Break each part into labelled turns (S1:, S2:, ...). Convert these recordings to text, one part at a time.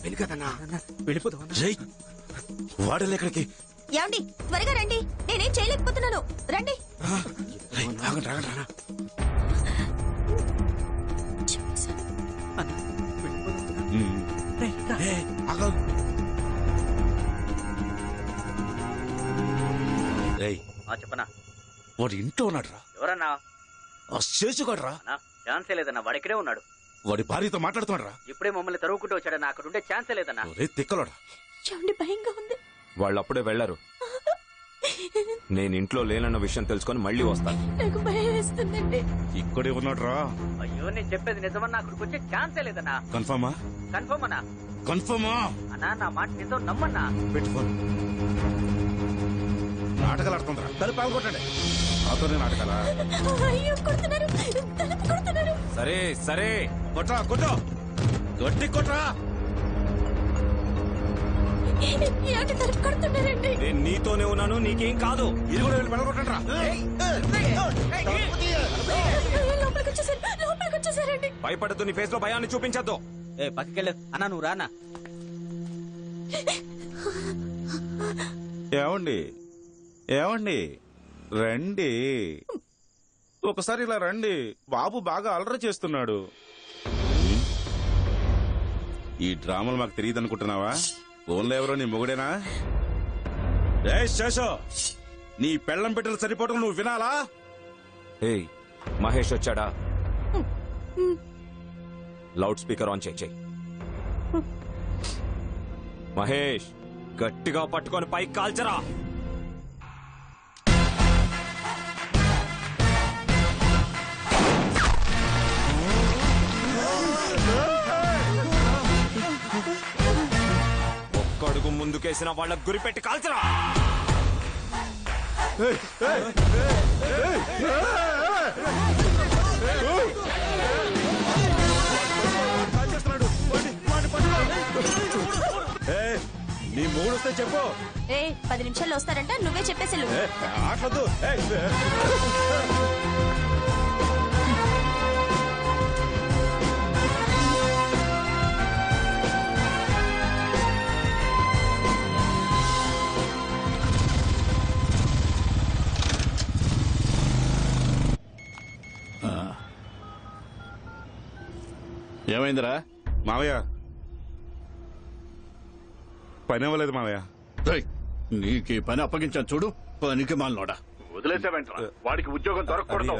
S1: చెప్పాను కదన్నా వెళ్ళిపోతాం.
S2: వాడలే ఎక్కడికి?
S3: ఏమండి త్వరగా రండి, నేనేం చేయలేకపోతున్నాను. రండి.
S2: చెప్పనా? వాడు ఇంట్లో ఉన్నాడు రా.
S4: ఎవరన్నా?
S2: శేషుగాడు రా.
S4: ఛాన్సే లేదన్నా, వాడు ఇక్కడే ఉన్నాడు.
S2: వాడి భార్యతో మాట్లాడుతున్నాడు రా.
S4: ఇప్పుడే మమ్మల్ని తరువుకుంటూ వచ్చాడన్నా, అక్కడ ఉండే ఛాన్సే లేదన్నా.
S2: తిక్కలోడా.
S3: భయంగా ఉంది.
S5: వాళ్ళు అప్పుడే వెళ్లారు. నేను ఇంట్లో లేనన్న విషయం తెలుసుకొని మళ్ళీ వస్తాను.
S3: నాకు భయం వేస్తుందండి.
S2: ఇక్కడే ఉన్నాడు రా.
S4: అయ్యో నేను చెప్పేది నిజమన్నా, అక్కడికి వచ్చే ఛాన్సే లేదన్నా.
S2: కన్ఫర్మా?
S4: కన్ఫర్మ్ అన్నా.
S2: కన్ఫర్మా?
S4: అన్నా నా మాట నిజం నమ్మన్నా.
S2: పెట్టుకోను. నాటకాలు ఆడుతుందా? తలుపు పాల్గొట్టండి. నాతోనే నాటకాలా?
S3: అయ్యో కొడుతున్నారు, తలుపు కొడుతున్నారు.
S5: సరే సరే
S2: కొట్రా, కొట్టు, గట్టి కొట్రా.
S3: ఏంటి తలుపు కొడుతున్నారండి?
S5: నేను నీతోనే ఉన్నాను, నీకేం కాదు.
S2: ఇది కూడా వెళ్ళి పడగొట్టండి రా.
S3: లోపలికి వచ్చేసారండి.
S5: భయపడద్దు, నీ ఫేస్ లో భయాన్ని చూపించద్దు.
S4: పక్కకెళ్ళు అన్నా, నువ్వు రానా.
S2: ఏమండి ఏమండి రండి, ఒకసారి ఇలా రండి. బాబు బాగా అలరి చేస్తున్నాడు. ఈ డ్రామాలు మాకు తెలియదు అనుకుంటున్నావా? ఓన్లో ఎవరో నీ మొగుడేనా? శేషో, నీ పెళ్ళం పెట్టెలు సరిపోవటం నువ్వు వినాలా?
S5: ఏయ్ మహేష్ వచ్చాడా? లౌడ్ స్పీకర్ ఆన్ చేయి. మహేష్ గట్టిగా పట్టుకొని పైకి కాల్చరా. ఒక్కడుగు ముందుకేసిన వాళ్ళకు గురిపెట్టి కాల్చరా.
S2: నీ మూడు వస్తే చెప్పు.
S3: 10 నిమిషాల్లో వస్తారంట, నువ్వే చెప్పేసి.
S2: ఆటలొద్దు. ఏమైందిరా మావయ్య? పని అవ్వలేదు మావయ్య.
S6: నీకు ఈ పని అప్పగించాను చూడు, పనికి మాలనోడా.
S2: వదిలేసావేంట్రా? వాడికి ఉద్యోగం దొరకకూడదు.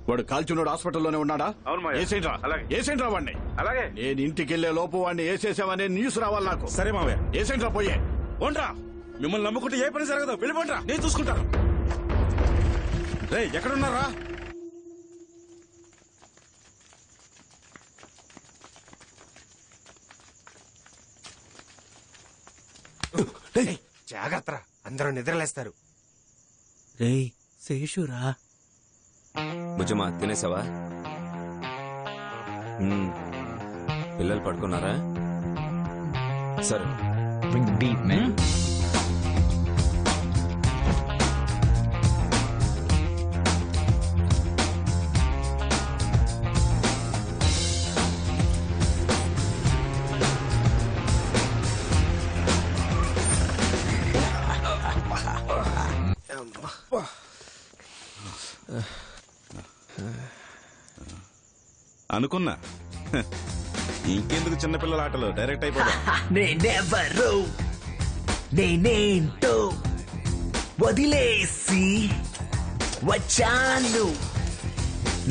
S6: వాడు కాల్చున్నాడు, హాస్పిటల్లోనే ఉన్నాడా?
S2: అవును
S6: ఏసేంట్రా వాడిని.
S2: అలాగే.
S6: నేను ఇంటికి వెళ్లే లోపు వాడిని వేసేసావనే న్యూస్ రావాలి నాకు.
S2: సరే మావయ్య.
S6: ఏసేంట్రా పోయే.
S2: ఓన్రా, మిమ్మల్ని నమ్ముకుంటే ఏ పని జరగదు. వెళ్ళిపోండ్రా, నేను చూసుకుంటాను. ఎక్కడున్నారా?
S1: జాగ్రత్త, అందరూ నిద్రలేస్తారు.
S7: రేయ్ శేషురా.
S5: భుజమా తినేసావా? పిల్లలు పడుకున్నారా? సరే.
S2: అనుకున్నా ఇంకెందుకు చిన్నపిల్లల ఆటలు, డైరెక్ట్ అయిపోతా.
S7: నేనెవరు, నేనేంటో వదిలేసి వచ్చాను.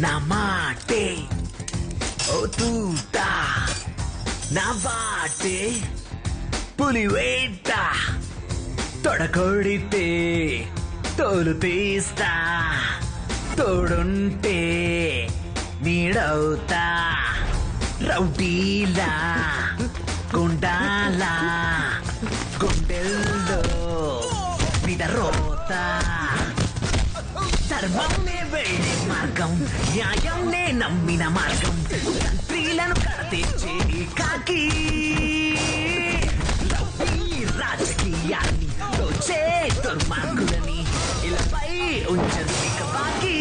S7: నా మాటే ఓ తూట, నా బాటే పులివేట. తొడకొడితే తోలు తీస్తా, తోడుంటే నీడవుతా. రౌడీలా గుండాలా గుండెల్లో విడరోత. ధర్మంనే వెళ్ళే మార్గం, న్యాయంనే నమ్మిన మార్గం. స్త్రీలను కడతీర్చే కాకి రాజకీయాన్ని దోచే దుర్మార్గులని ఇలాపై ఉంచండి బాకీ.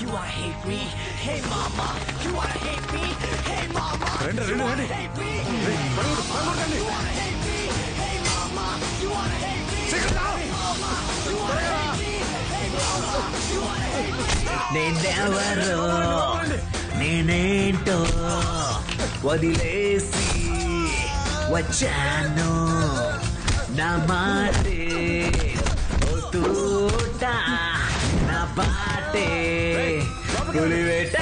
S7: You wanna hate me? Hey mama, you wanna hate me? Hey mama,
S1: రండి రండి రండి
S7: hate me? You wanna hate me? Hey mama, you wanna hate me? Hey mama, you wanna hate me? Hey mama, you wanna hate me? నేనెవరో నేనేంటో వదిలేసి వచ్చాను నా మాటే ఓ తోట నా బాటే పులివేట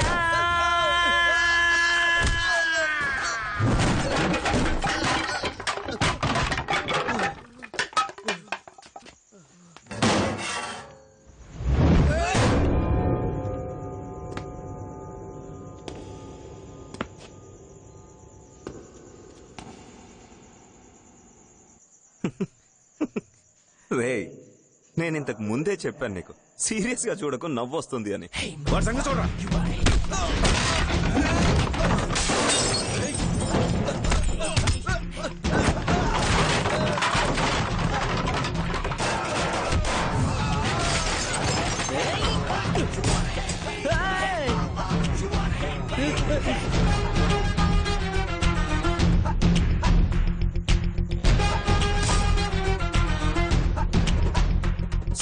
S5: రే నేను ఇంతకు ముందే చెప్పాను నీకు సీరియస్ గా చూడకు నవ్వొస్తుంది అని.
S1: వాడి సంగతి చూడరా.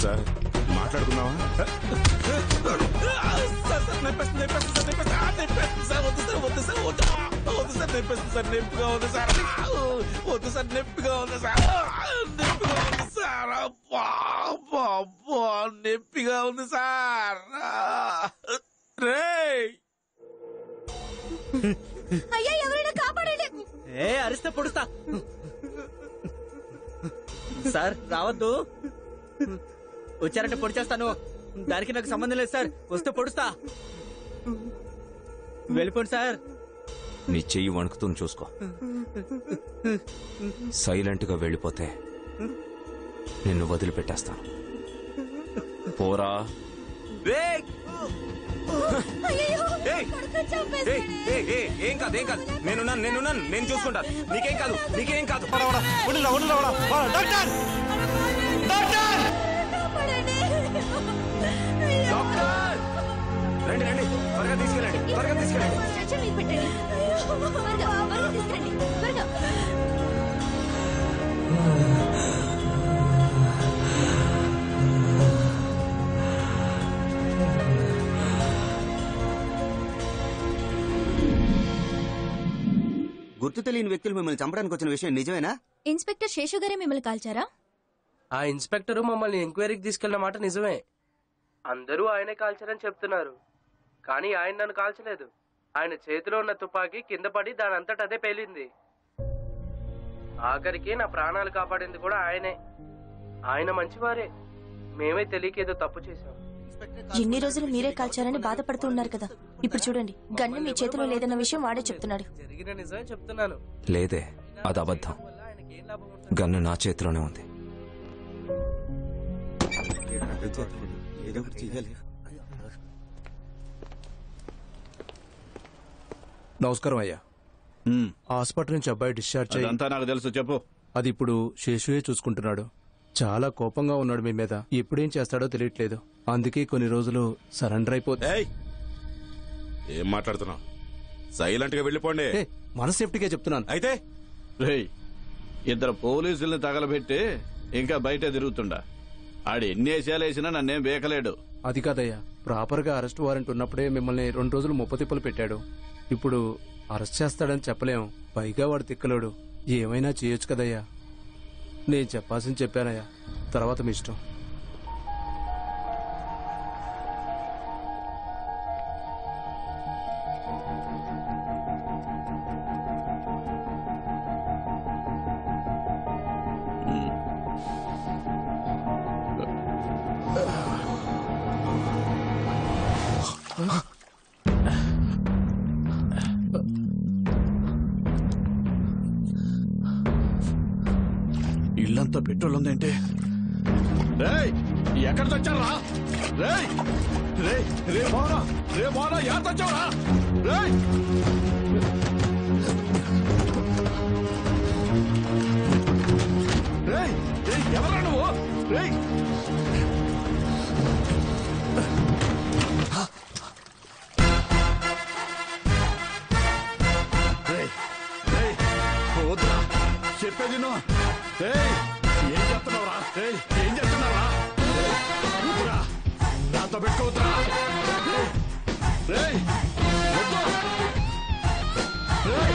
S2: సార్ మాట్లాడుకున్నావా?
S1: నొప్పిగా ఉంది సార్.
S3: అయ్యా ఎవరైనా కాపాడండి.
S4: ఏ అరిస్తే పొడుస్తా. సార్ రావద్దు, వచ్చారంటే పొడి చేస్తాను. దానికి నాకు సంబంధం లేదు సార్, వస్తే పొడుస్తా. వెళ్ళిపోండి సార్.
S5: నీ చెయ్యి వణుకుతుంది చూసుకో. సైలెంట్ గా వెళ్ళిపోతే నిన్ను వదిలిపెట్టేస్తాను. పోరా. ఏం కాదు ఏం కాదు, నేనున్నాను, నేను చూసుకుంటాను. నీకేం కాదు, నీకేం కాదు. డాక్టర్ రండి రండి, త్వరగా తీసుకెళ్ళండి, త్వరగా తీసుకెళ్ళండి.
S3: స్ట్రెచర్ మీద పెట్టండి. త్వరగా తీసుకురండి, త్వరగా.
S8: గుర్తు తెలియని వ్యక్తులు మిమ్మల్ని చంపడానికి వచ్చిన విషయం నిజమేనా?
S3: ఇన్స్పెక్టర్ శేషు గారే మిమ్మల్ని కాల్చారా?
S9: ఆ ఇన్స్పెక్టర్ మమ్మల్ని ఎంక్వైరీకి తీసుకెళ్లిన మాట నిజమే. అందరూ ఆయనే కాల్చారని చెప్తున్నారు, కానీ ఆయన నన్ను కాల్చలేదు. ఆయన చేతిలో ఉన్న తుపాకీ కింద పడి దాని అంతటా అదే పేలింది. ఆఖరికి నా ప్రాణాలు కాపాడింది కూడా ఆయనే. ఆయన మంచివారే, మేమే తెలియకేదో తప్పు చేశాం.
S3: ఎన్ని రోజులు మీరే కాల్చారని బాధపడుతూ ఉన్నారు కదా, ఇప్పుడు చూడండి గన్ను మీ చేతిలో లేదన్న విషయం వాడే చెప్తున్నాడు.
S9: జరిగిన నిజమే చెప్తున్నాను.
S5: లేదే, అది అబద్ధం. గన్ను నా చేతిలోనే ఉంది.
S10: నమస్కారం అయ్యా. హాస్పిటల్ నుంచి అబ్బాయి డిశ్చార్జ్ అయ్యి
S6: అంతా నాకు తెలుసు, చెప్పు.
S10: అది ఇప్పుడు శేషుయే చూసుకుంటున్నాడు. చాలా కోపంగా ఉన్నాడు మీ మీద. ఎప్పుడేం చేస్తాడో తెలియట్లేదు. అందుకే కొన్ని రోజులు సరెండర్ అయిపోతే.
S2: ఏం మాట్లాడుతున్నావు? సైలెంట్ గా వెళ్ళిపోండి.
S10: మన సేఫ్టీగా చెప్తున్నాను.
S2: అయితే
S6: రేయ్, ఇద్దరు పోలీసుల్ని తగలబెట్టి ఇంకా బయట తిరుగుతుండా. ఆడు ఎన్ని వేసాలు వేసినా నన్నేం వేకలేడు.
S10: అది కాదయ్యా, ప్రాపర్ గా అరెస్ట్ వారెంట్ ఉన్నప్పుడే మిమ్మల్ని 2 రోజులు ముప్పతిప్పలు పెట్టాడు. ఇప్పుడు అరెస్ట్ చేస్తాడని చెప్పలేం. పైగా వాడు తిక్కలోడు, ఏమైనా చేయొచ్చు కదయ్యా. నేను చెప్పాల్సింది చెప్పానయ్యా, తర్వాత మీ ఇష్టం.
S6: ఇల్లంతా పెట్రోల్ ఉందేంటి? రేయ్, ఎక్కడ తెచ్చారా? రేయ్ రే రే బారా, రే బారా, ఎవరు తెచ్చావరా? రేయ్ రేయ్ రేయ్, ఎవరా నువ్వు? రేయ్ చెప్పేది నువ్వు. ఏయ్, ఏం చేస్తున్నావురా? ఏయ్, ఏం చేస్తున్నావురా? వద్దురా, నాతో పెట్టుకోవద్దురా. ఏయ్, వద్దు. ఏయ్,